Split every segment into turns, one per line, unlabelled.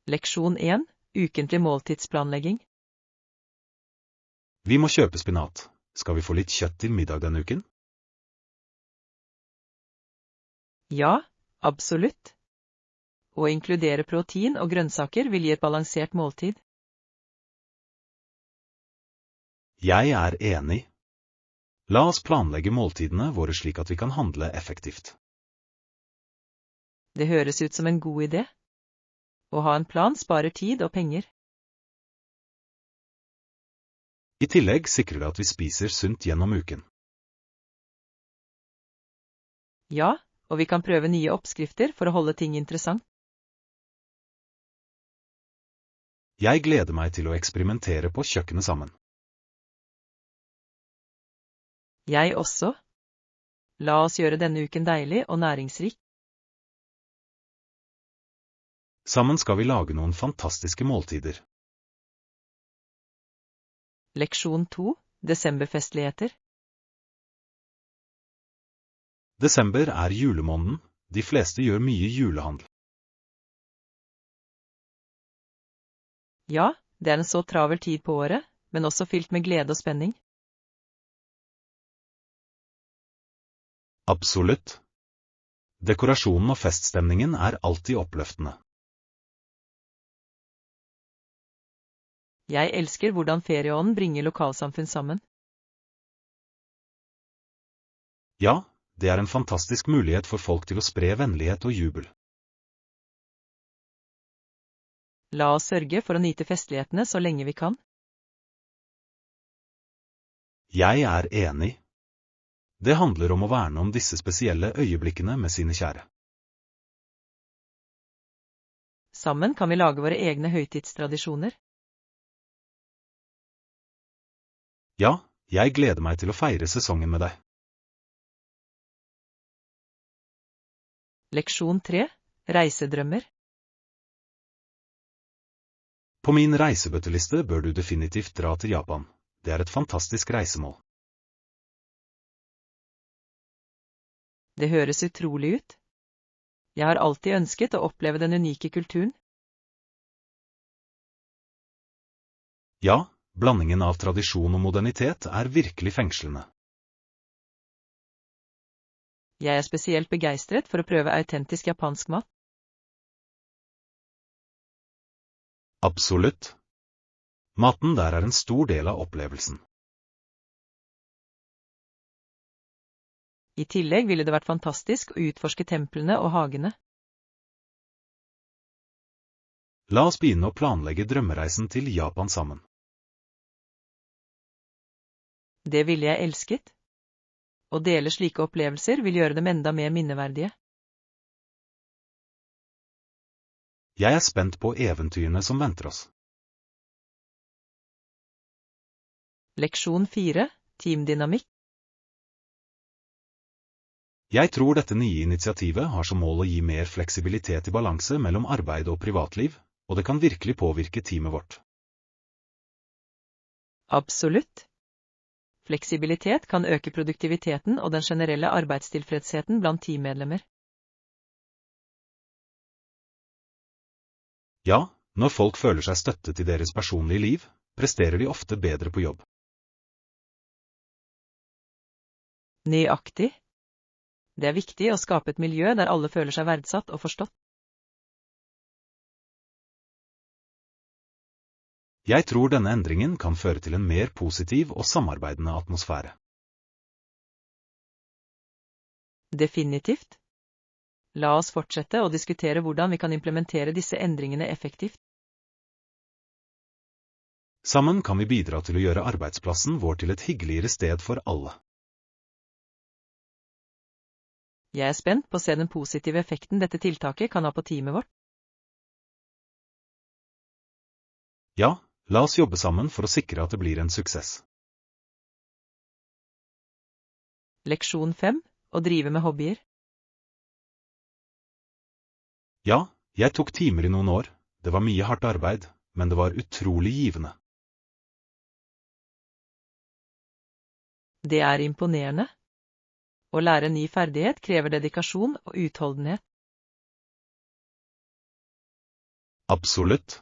Leksjon 1. Ukentlig måltidsplanlegging.
Vi må kjøpe spinat. Skal vi få litt kjøtt til middag denne uken?
Ja, absolutt. Å inkludere protein og grønnsaker vil gi et balansert måltid.
Jeg er enig. La oss planlegge måltidene våre slik at vi kan handle effektivt.
Det høres ut som en god idé. Å ha en plan sparer tid og penger.
I tillegg sikrer det at vi spiser sunt gjennom uken.
Ja, og vi kan prøve nye oppskrifter for å holde ting interessant.
Jeg gleder meg til å eksperimentere på kjøkkenet sammen.
Jeg også. La oss gjøre denne uken deilig og næringsrik.
Sammen skal vi lage noen fantastiske måltider.
Leksjon 2. Desemberfestligheter.
Desember er julemåneden. De fleste gjør mye julehandel.
Ja, det er en så travel tid på året, men også fylt med glede og spenning.
Absolutt. Dekorasjonen og feststemningen er alltid oppløftende.
Jeg elsker hvordan ferieånden bringer lokalsamfunn sammen.
Ja, det er en fantastisk mulighet for folk til å spre vennlighet og jubel.
La oss sørge for å nyte festlighetene så lenge vi kan.
Jeg er enig. Det handler om å verne om disse spesielle øyeblikkene med sine kjære.
Sammen kan vi lage våre egne høytidstradisjoner.
Ja, jeg gleder meg til å feire sesongen med deg.
Leksjon 3. Reisedrømmer.
På min reisebøtteliste bør du definitivt dra til Japan. Det er et fantastisk reisemål.
Det høres utrolig ut. Jeg har alltid ønsket å oppleve den unike kulturen.
Ja, blandingen av tradisjon og modernitet er virkelig fengslende.
Jeg er spesielt begeistret for å prøve autentisk japansk mat.
Absolutt. Maten der er en stor del av opplevelsen.
I tillegg ville det vært fantastisk å utforske templene og hagene.
La oss begynne å planlegge drømmereisen til Japan sammen.
Det ville jeg elsket. Å dele slike opplevelser vil gjøre dem enda mer minneverdige.
Jeg er spent på eventyrene som venter oss.
Leksjon 4. Teamdynamikk.
Jeg tror dette nye initiativet har som mål å gi mer fleksibilitet i balanse mellom arbeid og privatliv, og det kan virkelig påvirke teamet vårt.
Absolutt. Fleksibilitet kan øke produktiviteten og den generelle arbeidstilfredsheten blant teammedlemmer.
Ja, når folk føler seg støttet i deres personlige liv, presterer de ofte bedre på jobb.
Nøyaktig. Det er viktig å skape et miljø der alle føler seg verdsatt og forstått.
Jeg tror denne endringen kan føre til en mer positiv og samarbeidende atmosfære.
Definitivt. La oss fortsette å diskutere hvordan vi kan implementere disse endringene effektivt.
Sammen kan vi bidra til å gjøre arbeidsplassen vår til et hyggeligere sted for alle.
Jeg er spent på å se den positive effekten dette tiltaket kan ha på teamet vårt.
Ja, la oss jobbe sammen for å sikre at det blir en suksess.
Leksjon 5. Å drive med hobbyer.
Ja, jeg tok timer i noen år. Det var mye hardt arbeid, men det var utrolig givende.
Det er imponerende. Å lære en ny ferdighet krever dedikasjon og utholdenhet.
Absolutt.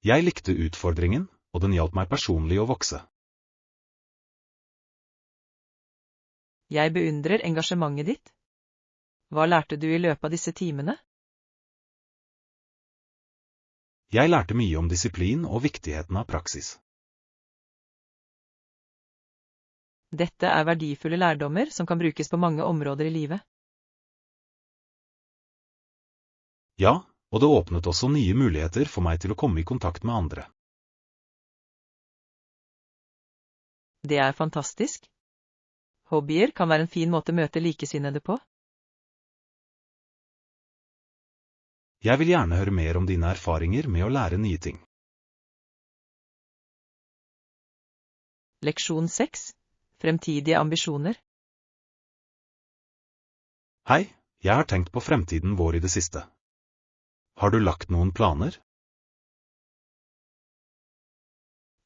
Jeg likte utfordringen, og den hjalp meg personlig å vokse.
Jeg beundrer engasjementet ditt. Hva lærte du i løpet av disse timene?
Jeg lærte mye om disiplin og viktigheten av praksis.
Dette er verdifulle lærdommer som kan brukes på mange områder i livet.
Ja, og det åpnet også nye muligheter for meg til å komme i kontakt med andre.
Det er fantastisk. Hobbyer kan være en fin måte å møte likesinnede på.
Jeg vil gjerne høre mer om dine erfaringer med å lære nye ting.
Leksjon 6. Fremtidige ambisjoner.
Hei, jeg har tenkt på fremtiden vår i det siste. Har du lagt noen planer?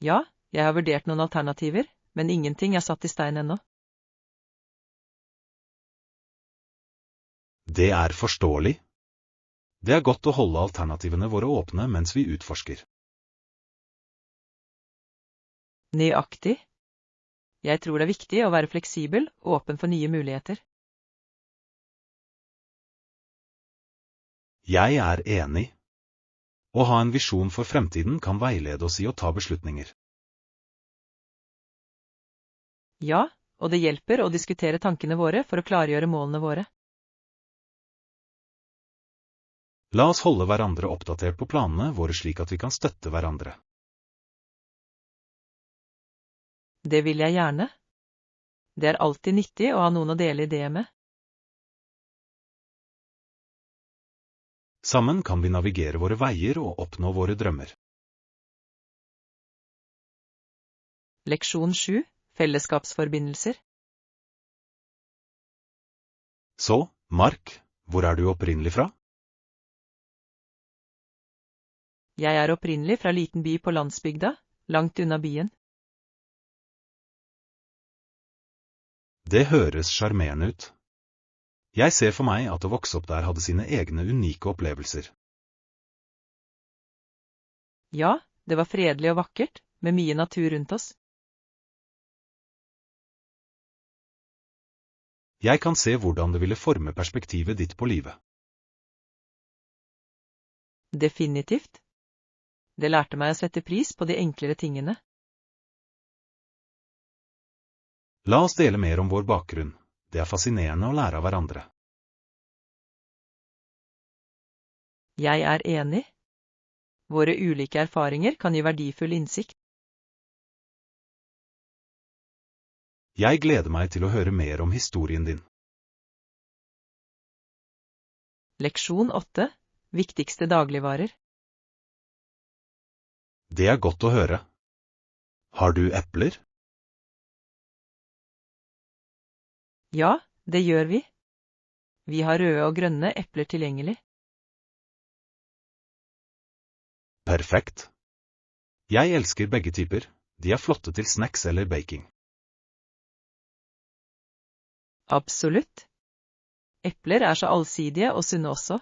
Ja, jeg har vurdert noen alternativer, men ingenting er satt i stein ennå.
Det er forståelig. Det er godt å holde alternativene våre åpne mens vi utforsker.
Nøyaktig. Jeg tror det er viktig å være fleksibel og åpen for nye muligheter.
Jeg er enig. Å ha en visjon for fremtiden kan veilede oss i å ta beslutninger.
Ja, og det hjelper å diskutere tankene våre for å klargjøre målene våre.
La oss holde hverandre oppdatert på planene våre slik at vi kan støtte hverandre.
Det vil jeg gjerne. Det er alltid nyttig å ha noen å dele ideer med.
Sammen kan vi navigere våre veier og oppnå våre drømmer.
Leksjon 7. Fellesskapsforbindelser.
Så, Mark, hvor er du opprinnelig fra?
Jeg er opprinnelig fra liten by på landsbygda, langt unna byen.
Det høres sjarmerende ut. Jeg ser for meg at å vokse opp der hadde sine egne unike opplevelser.
Ja, det var fredelig og vakkert, med mye natur rundt oss.
Jeg kan se hvordan det ville forme perspektivet ditt på livet.
Definitivt. Det lærte meg å sette pris på de enklere tingene.
La oss dele mer om vår bakgrunn. Det er fascinerende å lære av hverandre.
Jeg er enig. Våre ulike erfaringer kan gi verdifull innsikt.
Jeg gleder meg til å høre mer om historien din.
Leksjon 8. Viktigste dagligvarer.
Det er godt å høre. Har du epler?
Ja, det gjør vi. Vi har røde og grønne epler tilgjengelig.
Perfekt. Jeg elsker begge typer. De er flotte til snacks eller baking.
Absolutt. Epler er så allsidige og sunne også.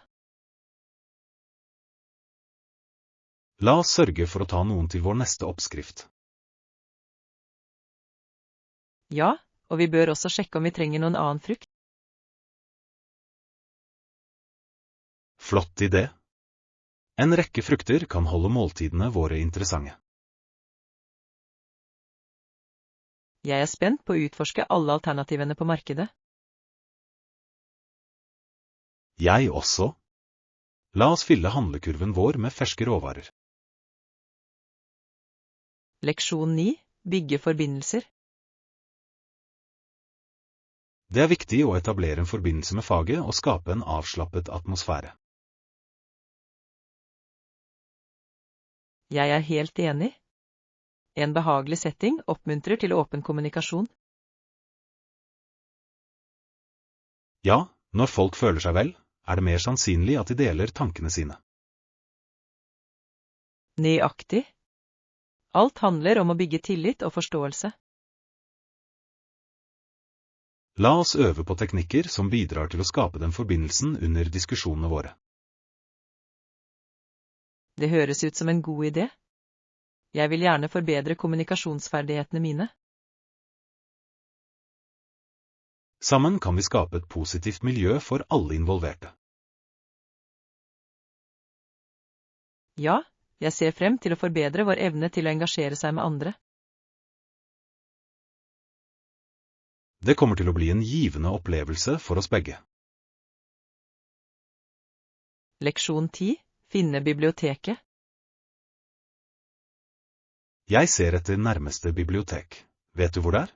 La oss sørge for å ta noen til vår neste oppskrift.
Ja, og vi bør også sjekke om vi trenger noen annen frukt.
Flott idé. En rekke frukter kan holde måltidene våre interessante.
Jeg er spent på å utforske alle alternativene på markedet.
Jeg også. La oss fylle handlekurven vår med ferske råvarer.
Leksjon 9. Bygge forbindelser.
Det er viktig å etablere en forbindelse med faget og skape en avslappet atmosfære.
Jeg er helt enig. En behagelig setting oppmuntrer til åpen kommunikasjon.
Ja, når folk føler seg vel, er det mer sannsynlig at de deler tankene sine.
Nøyaktig. Alt handler om å bygge tillit og forståelse.
La oss øve på teknikker som bidrar til å skape den forbindelsen under diskusjonene våre.
Det høres ut som en god idé. Jeg vil gjerne forbedre kommunikasjonsferdighetene mine.
Sammen kan vi skape et positivt miljø for alle involverte.
Ja, jeg ser frem til å forbedre vår evne til å engasjere seg med andre.
Det kommer til å bli en givende opplevelse for oss begge.
Leksjon 10. Finne biblioteket.
Jeg ser etter nærmeste bibliotek. Vet du hvor det er?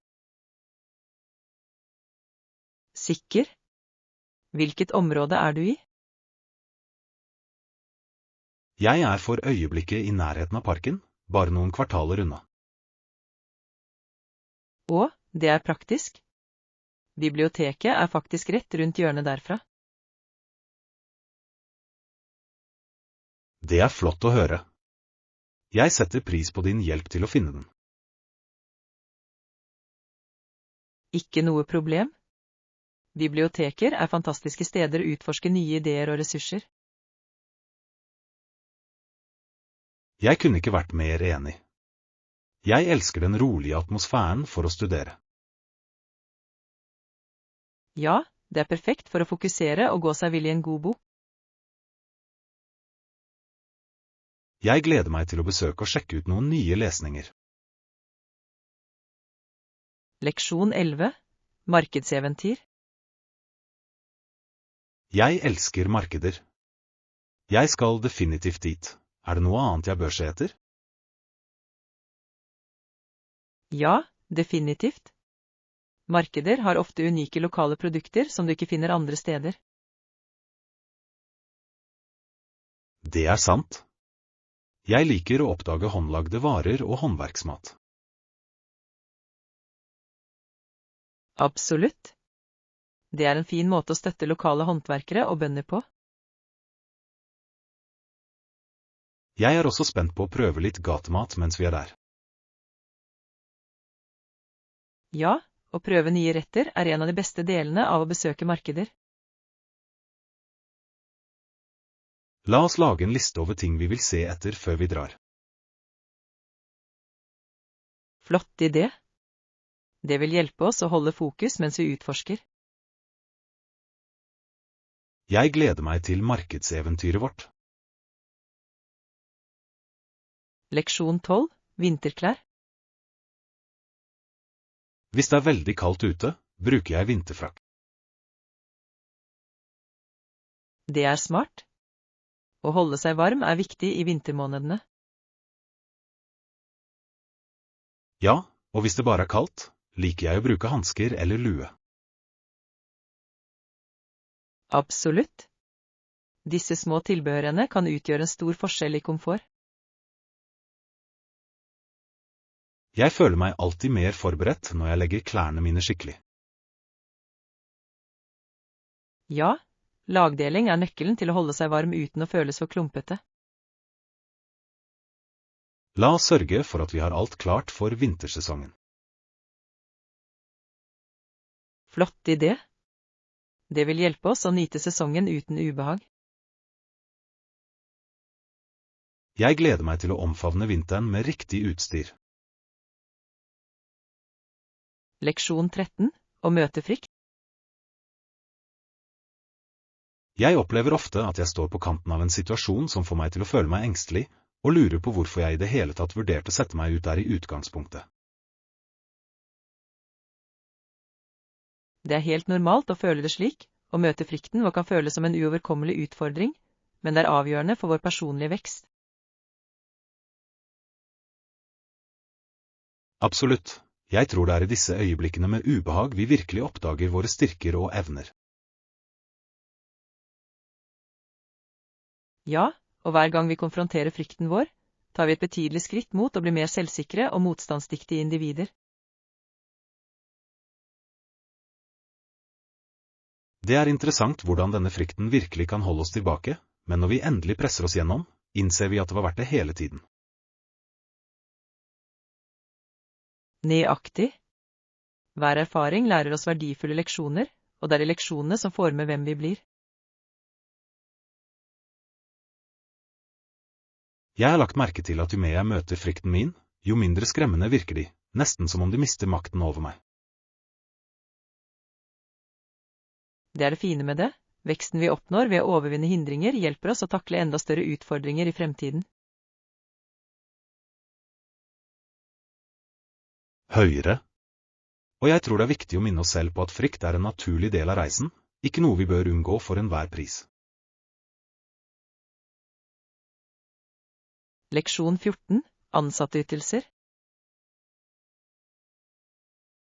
Sikker? Hvilket område er du i?
Jeg er for øyeblikket i nærheten av parken, bare noen kvartaler unna.
Å, det er praktisk. Biblioteket er faktisk rett rundt hjørnet derfra.
Det er flott å høre. Jeg setter pris på din hjelp til å finne den.
Ikke noe problem. Biblioteker er fantastiske steder å utforske nye ideer og ressurser.
Jeg kunne ikke vært mer enig. Jeg elsker den rolige atmosfæren for å studere.
Ja, det er perfekt for å fokusere og gå seg vill i en god bok.
Jeg gleder meg til å besøke og sjekke ut noen nye lesninger.
Leksjon 11. Markedseventyr.
Jeg elsker markeder. Jeg skal definitivt dit. Er det noe annet jeg bør se etter?
Ja, definitivt. Markeder har ofte unike lokale produkter som du ikke finner andre steder.
Det er sant. Jeg liker å oppdage håndlagde varer og håndverksmat.
Absolutt. Det er en fin måte å støtte lokale håndverkere og bønder på.
Jeg er også spent på å prøve litt gatemat mens vi er der.
Ja, å prøve nye retter er en av de beste delene av å besøke markeder.
La oss lage en liste over ting vi vil se etter før vi drar.
Flott idé. Det vil hjelpe oss å holde fokus mens vi utforsker.
Jeg gleder meg til markedseventyret vårt.
Leksjon 12. Vinterklær.
Hvis det er veldig kaldt ute, bruker jeg vinterfrakk.
Det er smart. Å holde seg varm er viktig i vintermånedene.
Ja, og hvis det bare er kaldt, liker jeg å bruke hansker eller lue.
Absolutt. Disse små tilbehørene kan utgjøre en stor forskjell i komfort.
Jeg føler meg alltid mer forberedt når jeg legger klærne mine skikkelig.
Ja, lagdeling er nøkkelen til å holde seg varm uten å føles for klumpete.
La oss sørge for at vi har alt klart for vintersesongen.
Flott idé. Det vil hjelpe oss å nyte sesongen uten ubehag.
Jeg gleder meg til å omfavne vinteren med riktig utstyr.
Leksjon 13. Å møte frykt.
Jeg opplever ofte at jeg står på kanten av en situasjon som får meg til å føle meg engstelig, og lurer på hvorfor jeg i det hele tatt vurderte å sette meg ut der i utgangspunktet. Det er helt normalt å føle det slik, å møte frykten kan føles som en uoverkommelig utfordring, men det er avgjørende for vår personlige vekst. Absolutt. Jeg tror det er i disse øyeblikkene med ubehag vi virkelig oppdager våre styrker og evner.
Ja, og hver gang vi konfronterer frykten vår, tar vi et betydelig skritt mot å bli mer selvsikre og motstandsdyktige individer.
Det er interessant hvordan denne frykten virkelig kan holde oss tilbake, men når vi endelig presser oss gjennom, innser vi at det var verdt det hele tiden.
Nøyaktig. Hver erfaring lærer oss verdifulle leksjoner, og det er de leksjonene som former hvem vi blir.
Jeg har lagt merke til at jo mer jeg møter frykten min, jo mindre skremmende virker de, nesten som om de mister makten over meg.
Det er det fine med det. Veksten vi oppnår ved å overvinne hindringer hjelper oss å takle enda større utfordringer i fremtiden.
Høyere. Og jeg tror det er viktig å minne oss selv på at frykt er en naturlig del av reisen, ikke noe vi bør unngå for enhver pris.
Leksjon 14. Ansattytelser.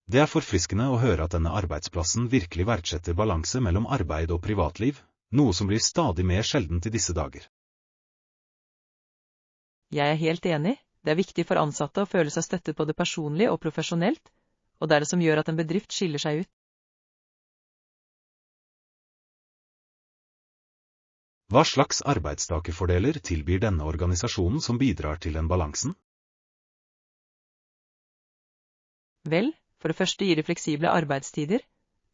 Det er forfriskende å høre at denne arbeidsplassen virkelig verdsetter balanse mellom arbeid og privatliv, noe som blir stadig mer sjeldent i disse dager.
Jeg er helt enig. Det er viktig for ansatte å føle seg støttet både personlig og profesjonelt, og det er det som gjør at en bedrift skiller seg ut.
Hva slags arbeidstakerfordeler tilbyr denne organisasjonen som bidrar til den balansen?
Vel, for det første gir de fleksible arbeidstider,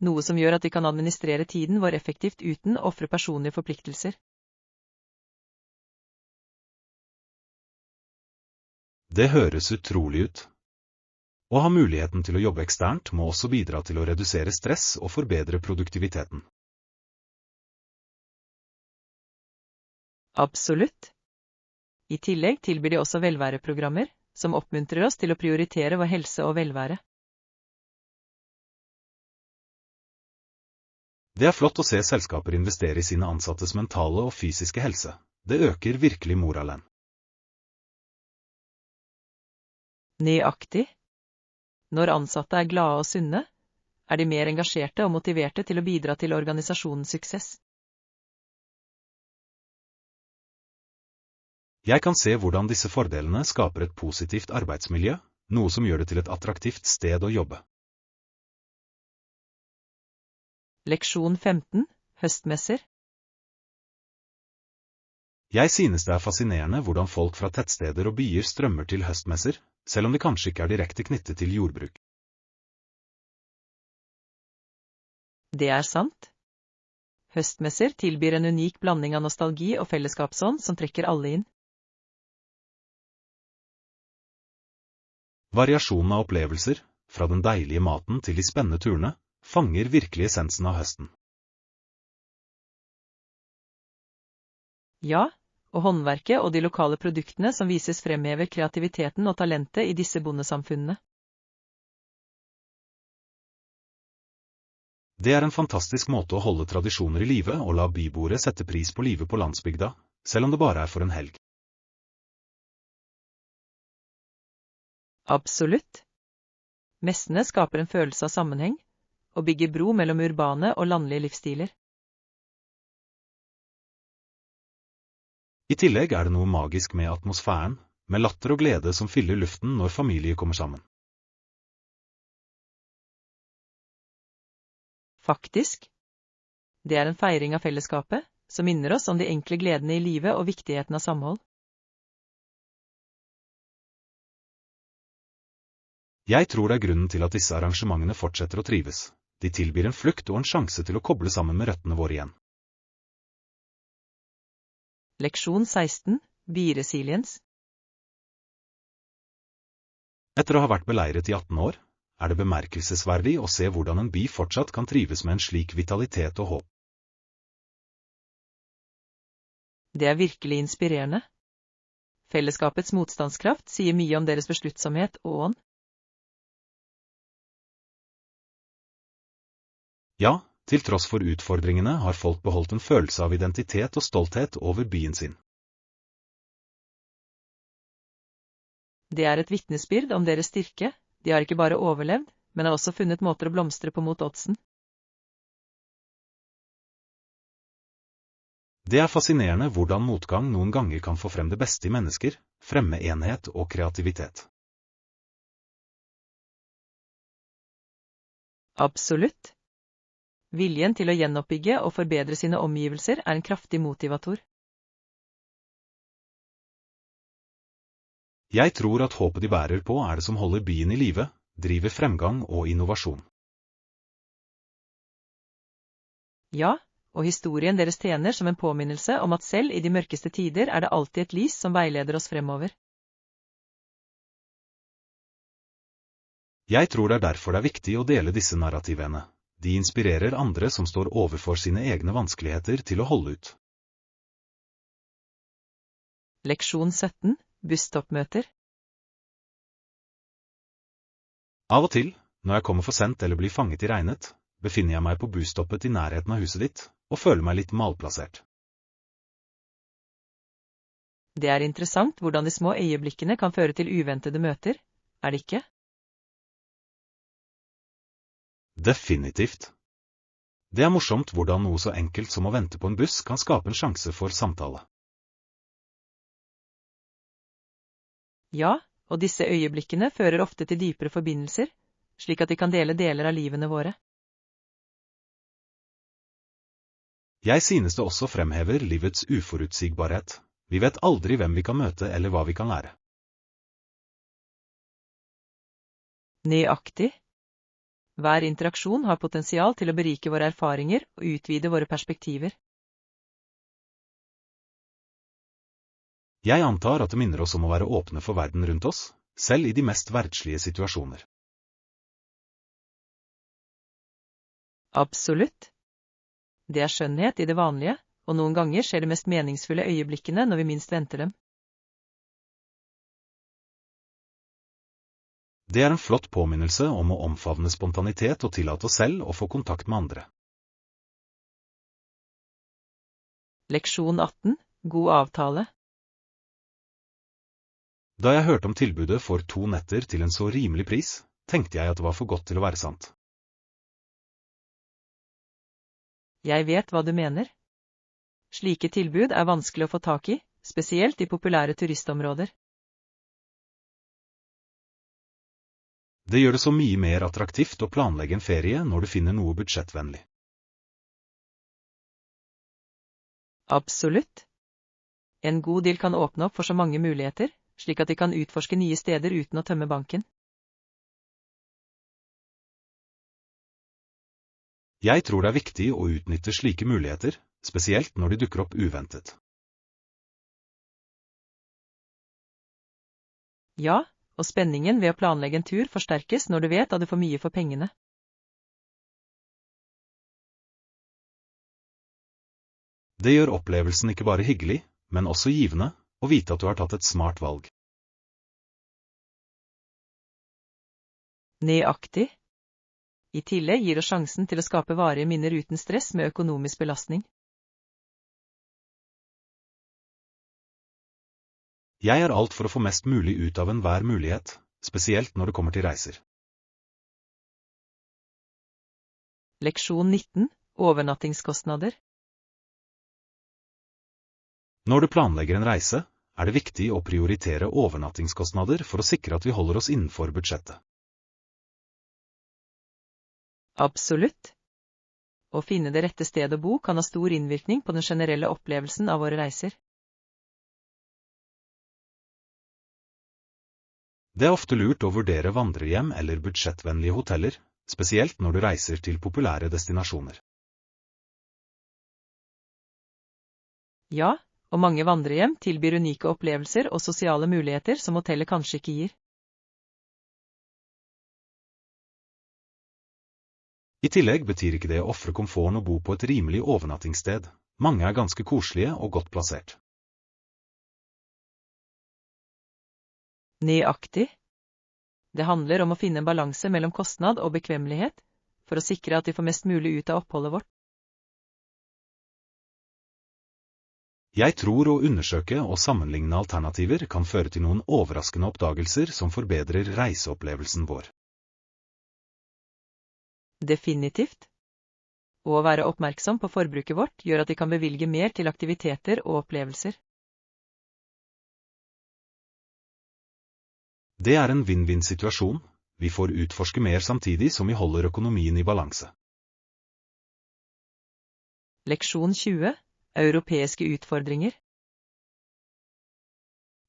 noe som gjør at vi kan administrere tiden vår effektivt uten å ofre personlige forpliktelser.
Det høres utrolig ut. Å ha muligheten til å jobbe eksternt må også bidra til å redusere stress og forbedre produktiviteten.
Absolutt. I tillegg tilbyr de også velværeprogrammer, som oppmuntrer oss til å prioritere vår helse og velvære.
Det er flott å se selskaper investere i sine ansattes mentale og fysiske helse. Det øker virkelig moralen.
Nøyaktig. Når ansatte er glade og sunne, er de mer engasjerte og motiverte til å bidra til organisasjonens suksess.
Jeg kan se hvordan disse fordelene skaper et positivt arbeidsmiljø, noe som gjør det til et attraktivt sted å jobbe.
Leksjon 15. Høstmesser.
Jeg synes det er fascinerende hvordan folk fra tettsteder og byer strømmer til høstmesser, selv om de kanskje ikke er direkte knyttet til jordbruk.
Det er sant. Høstmesser tilbyr en unik blanding av nostalgi og fellesskapsånd som trekker alle inn.
Variasjonen av opplevelser, fra den deilige maten til de spennende turene, fanger virkelig essensen av høsten.
Ja, og håndverket og de lokale produktene som vises fremhever kreativiteten og talentet i disse bondesamfunnene.
Det er en fantastisk måte å holde tradisjoner i live og la byboere sette pris på livet på landsbygda, selv om det bare er for en helg.
Absolutt. Messene skaper en følelse av sammenheng, og bygger bro mellom urbane og landlige livsstiler.
I tillegg er det noe magisk med atmosfæren, med latter og glede som fyller luften når familier kommer sammen.
Faktisk. Det er en feiring av fellesskapet, som minner oss om de enkle gledene i livet og viktigheten av samhold.
Jeg tror det er grunnen til at disse arrangementene fortsetter å trives. De tilbyr en flukt og en sjanse til å koble sammen med røttene våre igjen.
Leksjon 16. Byresiliens.
Etter å ha vært beleiret i 18 år, er det bemerkelsesverdig å se hvordan en by fortsatt kan trives med en slik vitalitet og håp.
Det er virkelig inspirerende. Fellesskapets motstandskraft sier mye om deres besluttsomhet og ånd.
Ja, til tross for utfordringene har folk beholdt en følelse av identitet og stolthet over byen sin.
Det er et vitnesbyrd om deres styrke. De har ikke bare overlevd, men har også funnet måter å blomstre på mot oddsen.
Det er fascinerende hvordan motgang noen ganger kan få frem det beste i mennesker, fremme enhet og kreativitet.
Absolutt. Viljen til å gjenoppbygge og forbedre sine omgivelser er en kraftig motivator.
Jeg tror at håpet de bærer på er det som holder byen i live, driver fremgang og innovasjon.
Ja, og historien deres tjener som en påminnelse om at selv i de mørkeste tider er det alltid et lys som veileder oss fremover.
Jeg tror det er derfor det er viktig å dele disse narrativene. De inspirerer andre som står overfor sine egne vanskeligheter til å holde ut.
Leksjon 17. Busstoppmøter.
Av og til, når jeg kommer for sent eller blir fanget i regnet, befinner jeg meg på busstoppet i nærheten av huset ditt, og føler meg litt malplassert.
Det er interessant hvordan de små øyeblikkene kan føre til uventede møter, er det ikke?
Definitivt. Det er morsomt hvordan noe så enkelt som å vente på en buss kan skape en sjanse for samtale.
Ja, og disse øyeblikkene fører ofte til dypere forbindelser, slik at de kan dele deler av livene våre.
Jeg synes det også fremhever livets uforutsigbarhet. Vi vet aldri hvem vi kan møte eller hva vi kan lære.
Nøyaktig. Hver interaksjon har potensial til å berike våre erfaringer og utvide våre perspektiver.
Jeg antar at det minner oss om å være åpne for verden rundt oss, selv i de mest verdslige situasjoner.
Absolutt. Det er skjønnhet i det vanlige, og noen ganger skjer de mest meningsfulle øyeblikkene når vi minst venter dem.
Det er en flott påminnelse om å omfavne spontanitet og tillate oss selv å få kontakt med andre.
Leksjon 18. God avtale.
Da jeg hørte om tilbudet for 2 netter til en så rimelig pris, tenkte jeg at det var for godt til å være sant.
Jeg vet hva du mener. Slike tilbud er vanskelig å få tak i, spesielt i populære turistområder.
Det gjør det så mye mer attraktivt å planlegge en ferie når du finner noe budsjettvennlig.
Absolutt. En god deal kan åpne opp for så mange muligheter, slik at de kan utforske nye steder uten å tømme banken.
Jeg tror det er viktig å utnytte slike muligheter, spesielt når de dukker opp uventet.
Ja, og spenningen ved å planlegge en tur forsterkes når du vet at du får mye for pengene.
Det gjør opplevelsen ikke bare hyggelig, men også givende, å vite at du har tatt et smart valg.
Nøyaktig. I tillegg gir det sjansen til å skape varige minner uten stress med økonomisk belastning.
Jeg er alt for å få mest mulig ut av enhver mulighet, spesielt når det kommer til reiser.
Leksjon 19. Overnattingskostnader.
Når du planlegger en reise, er det viktig å prioritere overnattingskostnader for å sikre at vi holder oss innenfor budsjettet.
Absolutt. Å finne det rette stedet å bo kan ha stor innvirkning på den generelle opplevelsen av våre reiser.
Det er ofte lurt å vurdere vandrehjem eller budsjettvennlige hoteller, spesielt når du reiser til populære destinasjoner.
Ja, og mange vandrehjem tilbyr unike opplevelser og sosiale muligheter som hotellet kanskje ikke gir.
I tillegg betyr ikke det å ofre komforten å bo på et rimelig overnattingssted. Mange er ganske koselige og godt plassert.
Nøyaktig. Det handler om å finne en balanse mellom kostnad og bekvemmelighet, for å sikre at vi får mest mulig ut av oppholdet vårt.
Jeg tror å undersøke og sammenligne alternativer kan føre til noen overraskende oppdagelser som forbedrer reiseopplevelsen vår.
Definitivt. Og å være oppmerksom på forbruket vårt gjør at vi kan bevilge mer til aktiviteter og opplevelser.
Det er en vinn-vinn-situasjon. Vi får utforske mer samtidig som vi holder økonomien i balanse.
Leksjon 20. Europeiske utfordringer.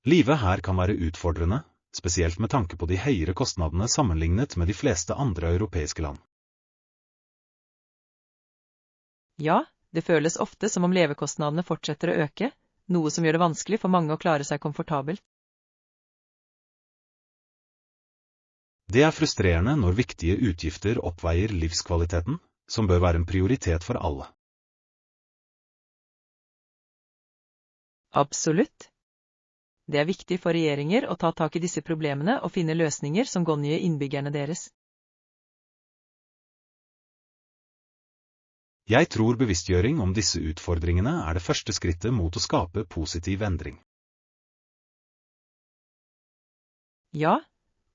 Livet her kan være utfordrende, spesielt med tanke på de høyere kostnadene sammenlignet med de fleste andre europeiske land.
Ja, Det føles ofte som om levekostnadene fortsetter å øke, noe som gjør det vanskelig for mange å klare seg komfortabelt.
Det er frustrerende når viktige utgifter oppveier livskvaliteten, som bør være en prioritet for alle.
Absolutt. Det er viktig for regjeringer å ta tak i disse problemene og finne løsninger som gagner innbyggerne deres.
Jeg tror bevisstgjøring om disse utfordringene er det første skrittet mot å skape positiv endring.
Ja,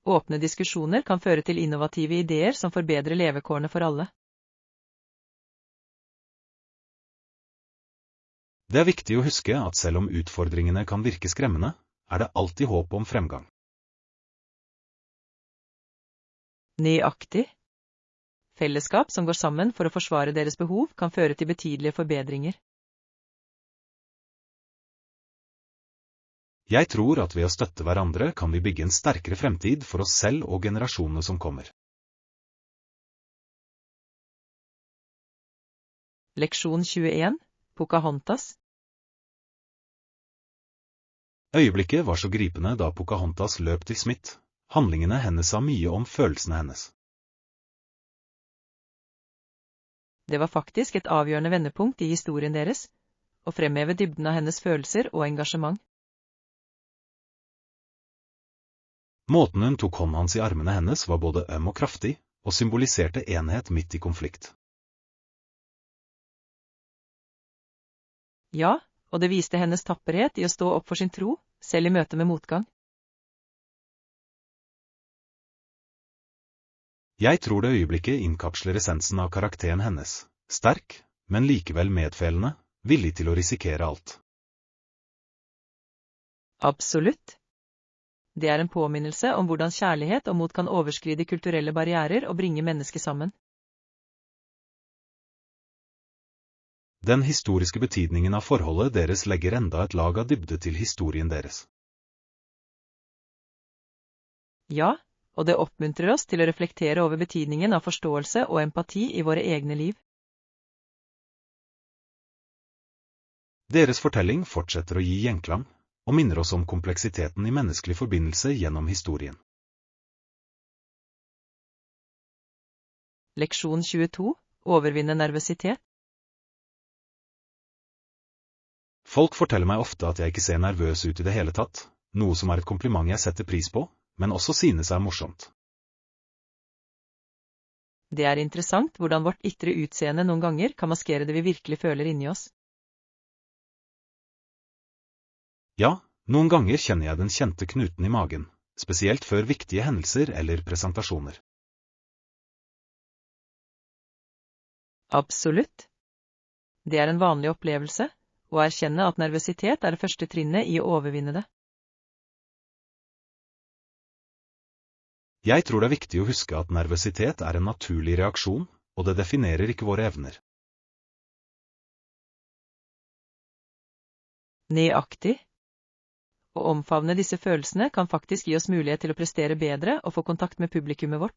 åpne diskusjoner kan føre til innovative ideer som forbedrer levekårene for alle.
Det er viktig å huske at selv om utfordringene kan virke skremmende, er det alltid håp om fremgang.
Nøyaktig. Fellesskap som går sammen for å forsvare deres behov, kan føre til betydelige forbedringer.
Jeg tror at ved å støtte hverandre kan vi bygge en sterkere fremtid for oss selv og generasjonene som kommer.
Leksjon 21. Pocahontas.
Øyeblikket var så gripende da Pocahontas løp til Smith. Handlingene hennes sa mye om følelsene hennes.
Det var faktisk et avgjørende vendepunkt i historien deres, og fremheve dybden av hennes følelser og engasjement.
Måten hun tok hånden hans i armene hennes var både øm og kraftig, og symboliserte enhet midt i konflikt.
Ja, og det viste hennes tapperhet i å stå opp for sin tro, selv i møte med motgang.
Jeg tror det øyeblikket innkapsler essensen av karakteren hennes, sterk, men likevel medfølende, villig til å risikere alt.
Absolutt. Det er en påminnelse om hvordan kjærlighet og mot kan overskride kulturelle barrierer og bringe mennesker sammen.
Den historiske betydningen av forholdet deres legger enda et lag av dybde til historien deres.
Ja, og det oppmuntrer oss til å reflektere over betydningen av forståelse og empati i våre egne liv.
Deres fortelling fortsetter å gi gjenklang, og minner oss om kompleksiteten i menneskelig forbindelse gjennom historien.
Leksjon 22. Overvinne nervøsitet.
Folk forteller meg ofte at jeg ikke ser nervøs ut i det hele tatt, noe som er et kompliment jeg setter pris på, men også synes er morsomt.
Det er interessant hvordan vårt ytre utseende noen ganger kan maskere det vi virkelig føler inni oss.
Ja, noen ganger kjenner jeg den kjente knuten i magen, spesielt før viktige hendelser eller presentasjoner.
Absolutt. Det er en vanlig opplevelse, og erkjenne at nervøsitet er det første trinnet i å overvinne det.
Jeg tror det er viktig å huske at nervøsitet er en naturlig reaksjon, og det definerer ikke våre evner.
Nøyaktig. Å omfavne disse følelsene kan faktisk gi oss mulighet til å prestere bedre og få kontakt med publikummet vårt.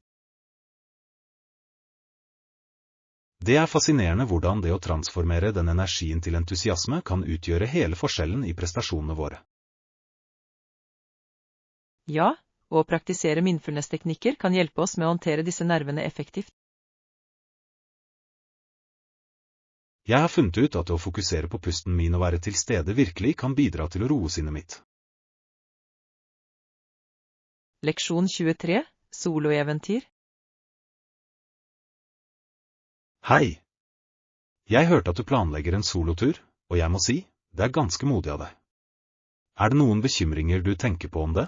Det er fascinerende hvordan det å transformere den energien til entusiasme kan utgjøre hele forskjellen i prestasjonene våre.
Ja, og å praktisere mindfulness-teknikker kan hjelpe oss med å håndtere disse nervene effektivt.
Jeg har funnet ut at å fokusere på pusten min og være til stede virkelig kan bidra til å roe sinnet mitt.
Leksjon 23. Soloeventyr.
Hei! Jeg hørte at du planlegger en solotur, og jeg må si, det er ganske modig av deg. Er det noen bekymringer du tenker på om det?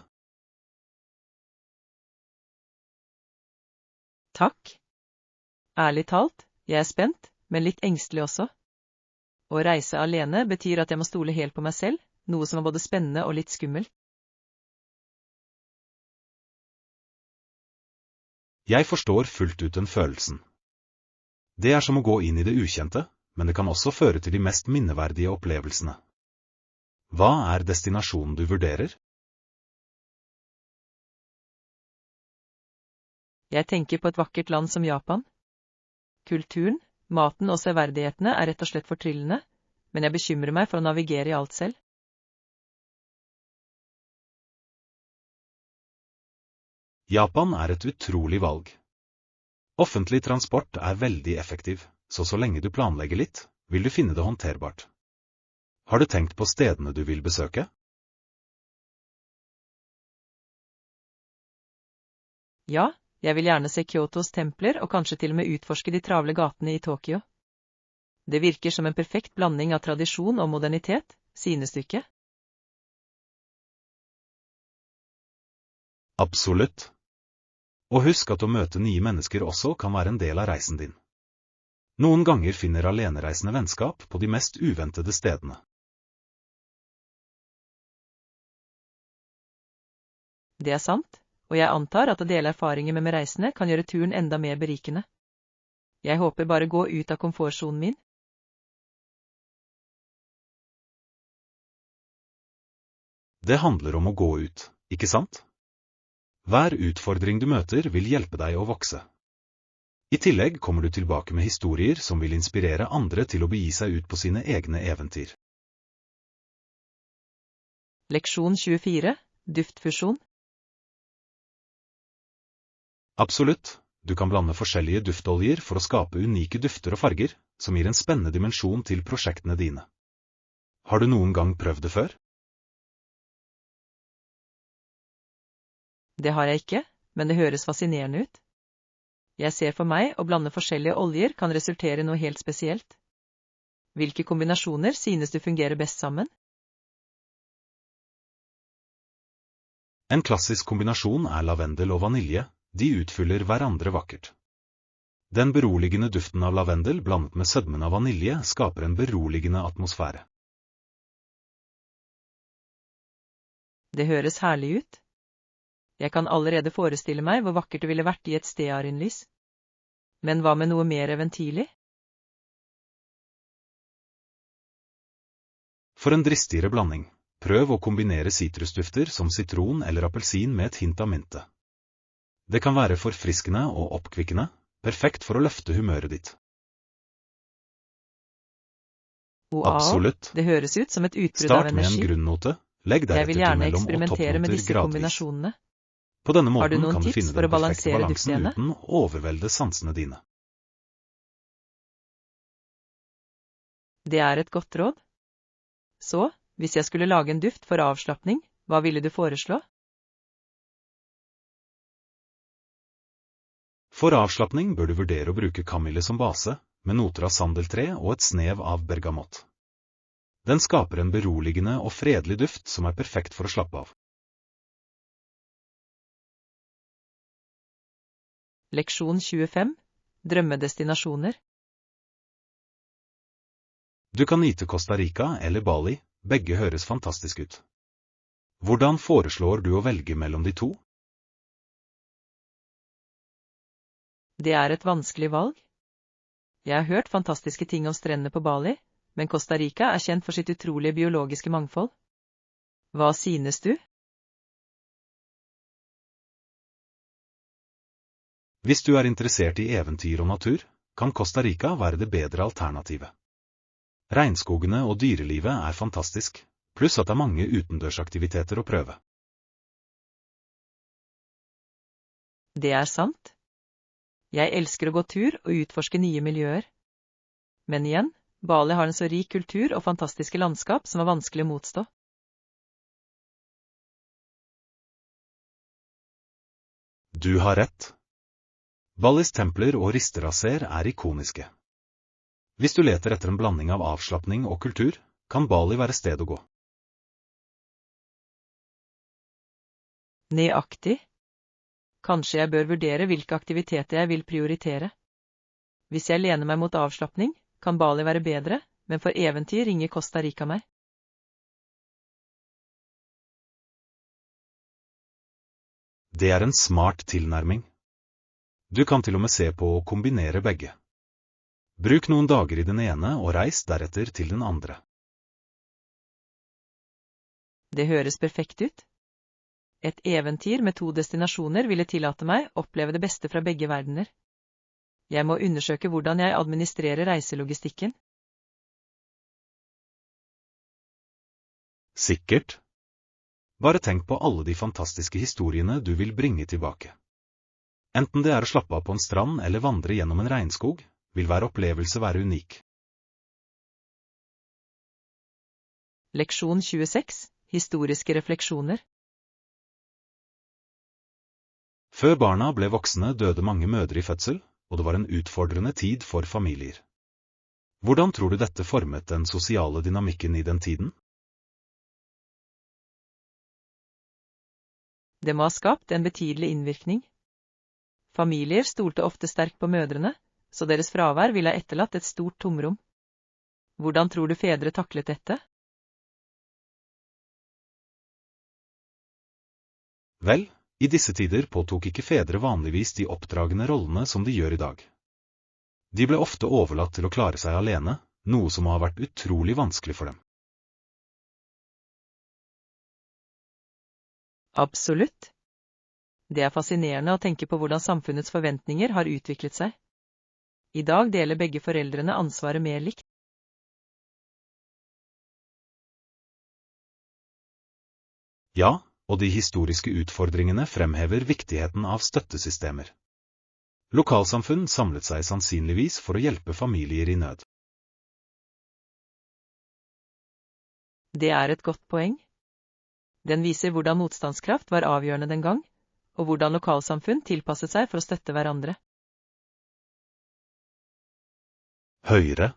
Takk. Ærlig talt, jeg er spent, men litt engstelig også. Å reise alene betyr at jeg må stole helt på meg selv, noe som er både spennende og litt skummelt.
Jeg forstår fullt ut den følelsen. Det er som å gå inn i det ukjente, men det kan også føre til de mest minneverdige opplevelsene. Hva er destinasjonen du vurderer?
Jeg tenker på et vakkert land som Japan. Kulturen, Maten og severdighetene er rett og slett fortryllende, men jeg bekymrer meg for å navigere i alt selv.
Japan er et utrolig valg. Offentlig transport er veldig effektiv, så lenge du planlegger litt, vil du finne det håndterbart. Har du tenkt på stedene du vil besøke?
Ja, jeg vil gjerne se Kyotos templer og kanskje til og med utforske de travle gatene i Tokyo. Det virker som en perfekt blanding av tradisjon og modernitet, synes du ikke?
Absolutt. Og husk at å møte nye mennesker også kan være en del av reisen din. Noen ganger finner alenereisende vennskap på de mest uventede stedene.
Det er sant, og jeg antar at å dele erfaringer med reisende kan gjøre turen enda mer berikende. Jeg håper bare gå ut av komfortsonen min.
Det handler om å gå ut, ikke sant? Hver utfordring du møter vil hjelpe deg å vokse. I tillegg kommer du tilbake med historier som vil inspirere andre til å begi seg ut på sine egne eventyr.
Leksjon 24. Duftfusjon.
Absolutt, du kan blande forskjellige duftoljer for å skape unike dufter og farger, som gir en spennende dimensjon til prosjektene dine. Har du noen gang prøvd det før?
Det har jeg ikke, men det høres fascinerende ut. Jeg ser for meg å blande forskjellige oljer kan resultere i noe helt spesielt. Hvilke kombinasjoner synes du fungerer best sammen?
En klassisk kombinasjon er lavendel og vanilje, de utfyller hverandre vakkert. Den beroligende duften av lavendel blandet med sødmen av vanilje skaper en beroligende atmosfære.
Det høres herlig ut. Jeg kan allerede forestille meg hvor vakkert det ville vært i et stearinlys. Men hva med noe mer eventyrlig?
For en dristigere blanding, prøv å kombinere sitrusdufter som sitron eller appelsin med et hint av mynte. Det kan være forfriskende og oppkvikkende, perfekt for å løfte humøret ditt.
Wow,
Absolutt.
det høres ut som et utbrudd av
Start med en
energi.
grunnnote, legg
Jeg
deretter
vil
til
gjerne
mellom- og
eksperimentere med
toppnoter
disse
gradvis.
kombinasjonene.
På denne
Har du
måten
noen
kan du
tips
finne
for å
den perfekte
balansere
balansen
duftene?
uten å overvelde sansene dine.
Det er et godt råd. Så, hvis jeg skulle lage en duft for avslapping, hva ville du foreslå?
For avslapping bør du vurdere å bruke kamille som base, med noter av sandeltre og et snev av bergamott. Den skaper en beroligende og fredelig duft som er perfekt for å slappe av.
Leksjon 25. Drømmedestinasjoner.
Du kan nyte Costa Rica eller Bali, begge høres fantastisk ut. Hvordan foreslår du å velge mellom de to?
Det er et vanskelig valg. Jeg har hørt fantastiske ting om strendene på Bali, men Costa Rica er kjent for sitt utrolige biologiske mangfold. Hva synes du?
Hvis du er interessert i eventyr og natur, kan Costa Rica være det bedre alternativet. Regnskogene og dyrelivet er fantastisk, pluss at det er mange utendørsaktiviteter å prøve.
Det er sant. Jeg elsker å gå tur og utforske nye miljøer. Men igjen, Bali har en så rik kultur og fantastiske landskap som er vanskelig å motstå.
Du har rett. Balis templer og risteraser er ikoniske. Hvis du leter etter en blanding av avslapping og kultur, kan Bali være sted å gå.
Nøyaktig. Kanskje jeg bør vurdere hvilke aktiviteter jeg vil prioritere. Hvis jeg lener meg mot avslapping, kan Bali være bedre, men for eventyr ringer Costa Rica meg.
Det er en smart tilnærming. Du kan til og med se på å kombinere begge. Bruk noen dager i den ene og reis deretter til den andre.
Det høres perfekt ut. Et eventyr med 2 destinasjoner ville tillate meg å oppleve det beste fra begge verdener. Jeg må undersøke hvordan jeg administrerer reiselogistikken.
Sikkert. Bare tenk på alle de fantastiske historiene du vil bringe tilbake. Enten det er å slappe av på en strand eller vandre gjennom en regnskog, vil hver opplevelse være unik.
Leksjon 26. Historiske refleksjoner.
Før barna ble voksne døde mange mødre i fødsel, og det var en utfordrende tid for familier. Hvordan tror du dette formet den sosiale dynamikken i den tiden?
Det må ha skapt en betydelig innvirkning. Familier stolte ofte sterkt på mødrene, så deres fravær ville ha etterlatt et stort tomrom. Hvordan tror du fedre taklet dette?
Vel, i disse tider påtok ikke fedre vanligvis de oppdragende rollene som de gjør i dag. De ble ofte overlatt til å klare seg alene, noe som har vært utrolig vanskelig for dem.
Absolutt. Det er fascinerende å tenke på hvordan samfunnets forventninger har utviklet seg. I dag deler begge foreldrene ansvaret mer likt.
Ja, og de historiske utfordringene fremhever viktigheten av støttesystemer. Lokalsamfunn samlet seg sannsynligvis for å hjelpe familier i nød.
Det er et godt poeng. Den viser hvordan motstandskraft var avgjørende den gang, og hvordan lokalsamfunn tilpasset seg for å støtte hverandre.
Høyre.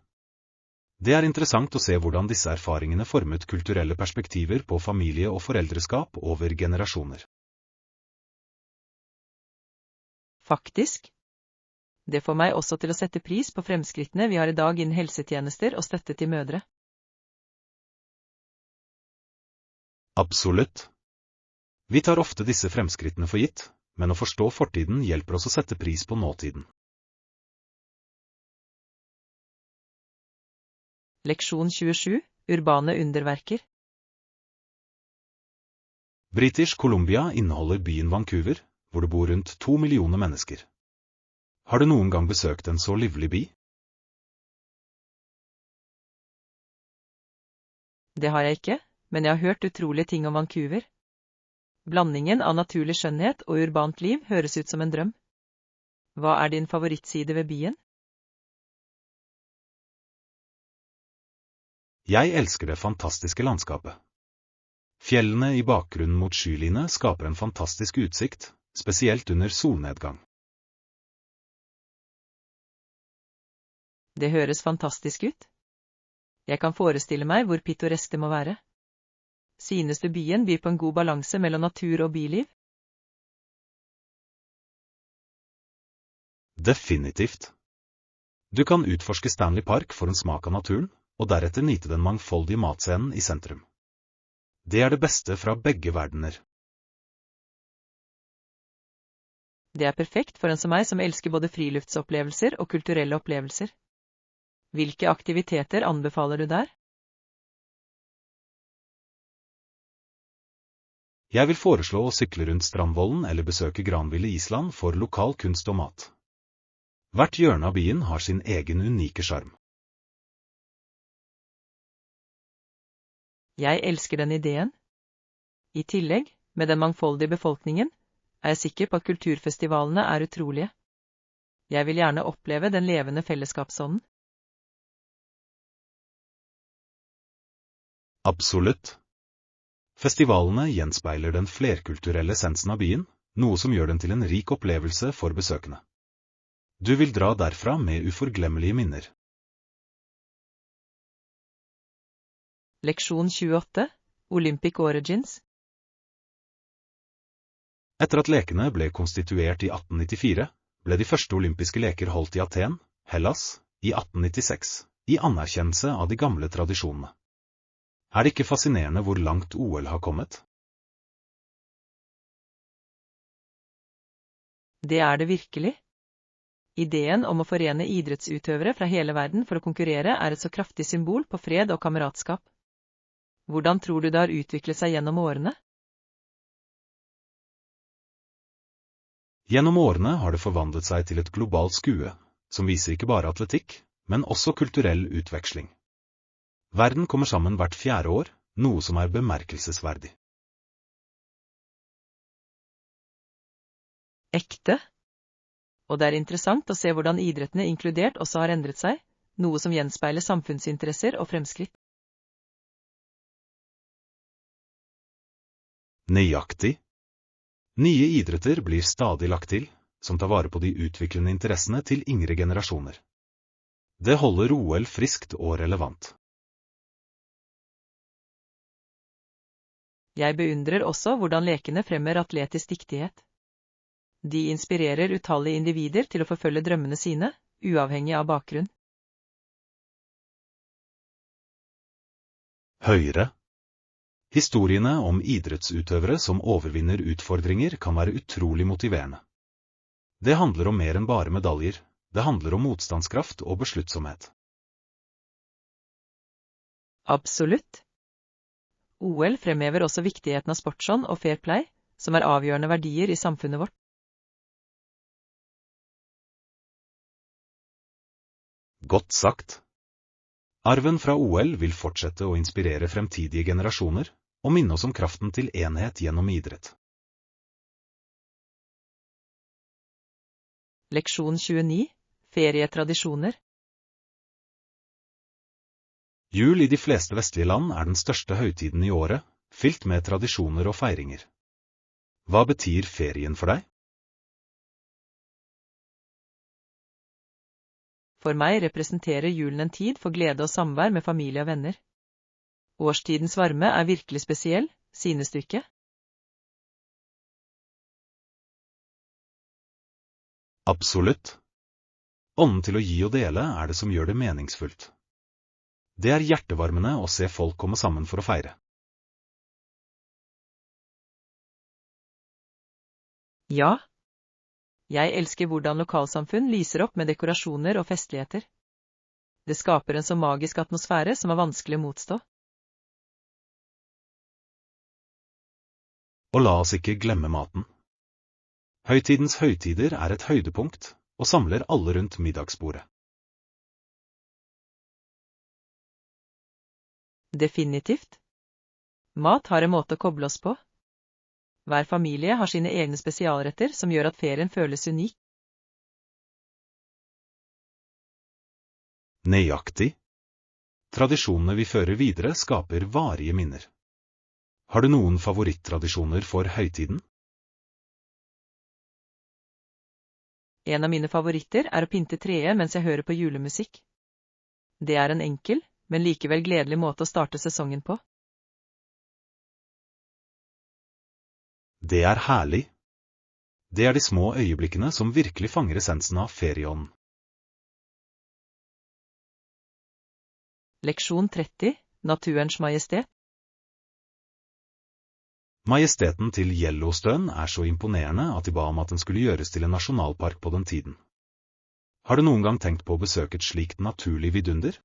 Det er interessant å se hvordan disse erfaringene formet kulturelle perspektiver på familie og foreldreskap over generasjoner.
Faktisk. Det får meg også til å sette pris på fremskrittene vi har i dag innen helsetjenester og støtte til mødre.
Absolutt. Vi tar ofte disse fremskrittene for gitt, men å forstå fortiden hjelper oss å sette pris på nåtiden.
Leksjon 27. Urbane underverker.
British Columbia inneholder byen Vancouver, hvor det bor rundt 2 millioner mennesker. Har du noen gang besøkt en så livlig by?
Det har jeg ikke, men jeg har hørt utrolige ting om Vancouver. Blandingen av naturlig skjønnhet og urbant liv høres ut som en drøm. Hva er din favorittside ved byen?
Jeg elsker det fantastiske landskapet. Fjellene i bakgrunnen mot skyline skaper en fantastisk utsikt, spesielt under solnedgang.
Det høres fantastisk ut. Jeg kan forestille meg hvor pittoresk det må være. Synes du byen byr på en god balanse mellom natur og byliv?
Definitivt. Du kan utforske Stanley Park for en smak av naturen, og deretter nyte den mangfoldige matscenen i sentrum. Det er det beste fra begge verdener.
Det er perfekt for en som meg som elsker både friluftsopplevelser og kulturelle opplevelser. Hvilke aktiviteter anbefaler du der?
Jeg vil foreslå å sykle rundt Strandvollen eller besøke Granville Island for lokal kunst og mat. Hvert hjørne av byen har sin egen unike sjarm.
Jeg elsker den ideen. I tillegg, med den mangfoldige befolkningen, er jeg sikker på at kulturfestivalene er utrolige. Jeg vil gjerne oppleve den levende fellesskapsånden.
Absolutt. Festivalene gjenspeiler den flerkulturelle essensen av byen, noe som gjør den til en rik opplevelse for besøkende. Du vil dra derfra med uforglemmelige minner.
Leksjon 28. Olympic Origins.
Etter at lekene ble konstituert i 1894, ble de første olympiske leker holdt i Aten, Hellas, i 1896, i anerkjennelse av de gamle tradisjonene. Er det ikke fascinerende hvor langt OL har kommet?
Det er det virkelig. Ideen om å forene idrettsutøvere fra hele verden for å konkurrere er et så kraftig symbol på fred og kameratskap. Hvordan tror du det har utviklet seg gjennom årene?
Gjennom årene har det forvandlet seg til et globalt skue, som viser ikke bare atletikk, men også kulturell utveksling. Verden kommer sammen hvert 4. år, noe som er bemerkelsesverdig.
Ekte. Og det er interessant å se hvordan idrettene inkludert også har endret seg, noe som gjenspeiler samfunnsinteresser og fremskritt.
Nøyaktig. Nye idretter blir stadig lagt til, som tar vare på de utviklende interessene til yngre generasjoner. Det holder OL friskt og relevant.
Jeg beundrer også hvordan lekene fremmer atletisk dyktighet. De inspirerer utallige individer til å forfølge drømmene sine, uavhengig av bakgrunn.
Høyre. Historiene om idrettsutøvere som overvinner utfordringer kan være utrolig motiverende. Det handler om mer enn bare medaljer, det handler om motstandskraft og besluttsomhet.
Absolutt. OL fremhever også viktigheten av sportsånd og fair play, som er avgjørende verdier i samfunnet vårt.
Godt sagt. Arven fra OL vil fortsette å inspirere fremtidige generasjoner, og minne oss om kraften til enhet gjennom idrett.
Leksjon 29. Ferietradisjoner.
Jul i de fleste vestlige land er den største høytiden i året, fylt med tradisjoner og feiringer. Hva betyr ferien for deg?
For meg representerer julen en tid for glede og samvær med familie og venner. Årstidens varme er virkelig spesiell, synes du ikke?
Absolutt. Ånden til å gi og dele er det som gjør det meningsfullt. Det er hjertevarmende å se folk komme sammen for å feire.
Ja. Jeg elsker hvordan lokalsamfunn lyser opp med dekorasjoner og festligheter. Det skaper en så magisk atmosfære som er vanskelig å motstå.
Og la oss ikke glemme maten. Høytidens høytider er et høydepunkt, og samler alle rundt middagsbordet.
Definitivt. Mat har en måte å koble oss på. Hver familie har sine egne spesialretter som gjør at ferien føles unik.
Nøyaktig. Tradisjonene vi fører videre skaper varige minner. Har du noen favorittradisjoner for høytiden?
En av mine favoritter er å pynte treet mens jeg hører på julemusikk. Det er en enkel, men likevel gledelig måte å starte sesongen på.
Det er herlig. Det er de små øyeblikkene som virkelig fanger essensen av ferieånden.
Leksjon 30. Naturens majestet.
Majesteten til Yellowstone er så imponerende at de ba om at den skulle gjøres til en nasjonalpark på den tiden. Har du noen gang tenkt på å besøke et slikt naturlig vidunder?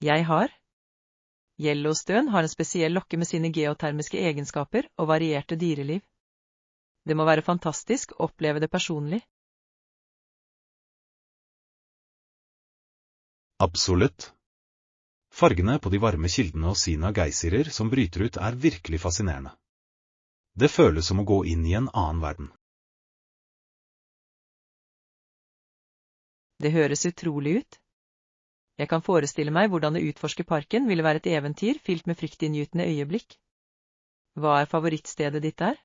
Jeg har. Yellowstone har en spesiell lokke med sine geotermiske egenskaper og varierte dyreliv. Det må være fantastisk å oppleve det personlig.
Absolutt. Fargene på de varme kildene og synet av geysire som bryter ut er virkelig fascinerende. Det føles som å gå inn i en annen verden.
Det høres utrolig ut. Jeg kan forestille meg hvordan å utforske parken ville være et eventyr fylt med fryktinngytende øyeblikk. Hva er favorittstedet ditt der?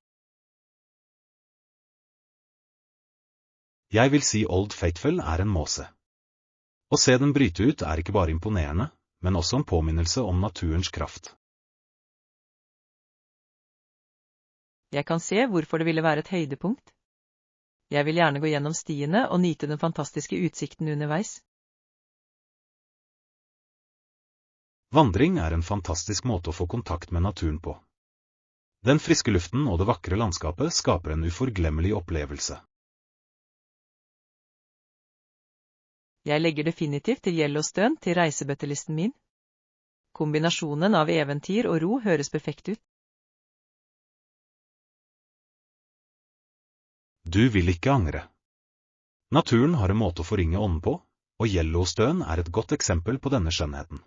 Jeg vil si Old Faithful er en måse. Å se den bryte ut er ikke bare imponerende, men også en påminnelse om naturens kraft.
Jeg kan se hvorfor det ville være et høydepunkt. Jeg vil gjerne gå gjennom stiene og nyte den fantastiske utsikten underveis.
Vandring er en fantastisk måte å få kontakt med naturen på. Den friske luften og det vakre landskapet skaper en uforglemmelig opplevelse.
Jeg legger definitivt til Yellowstone til reisebøttelisten min. Kombinasjonen av eventyr og ro høres perfekt ut.
Du vil ikke angre. Naturen har en måte å forringe ånden på, og Yellowstone er et godt eksempel på denne skjønnheten.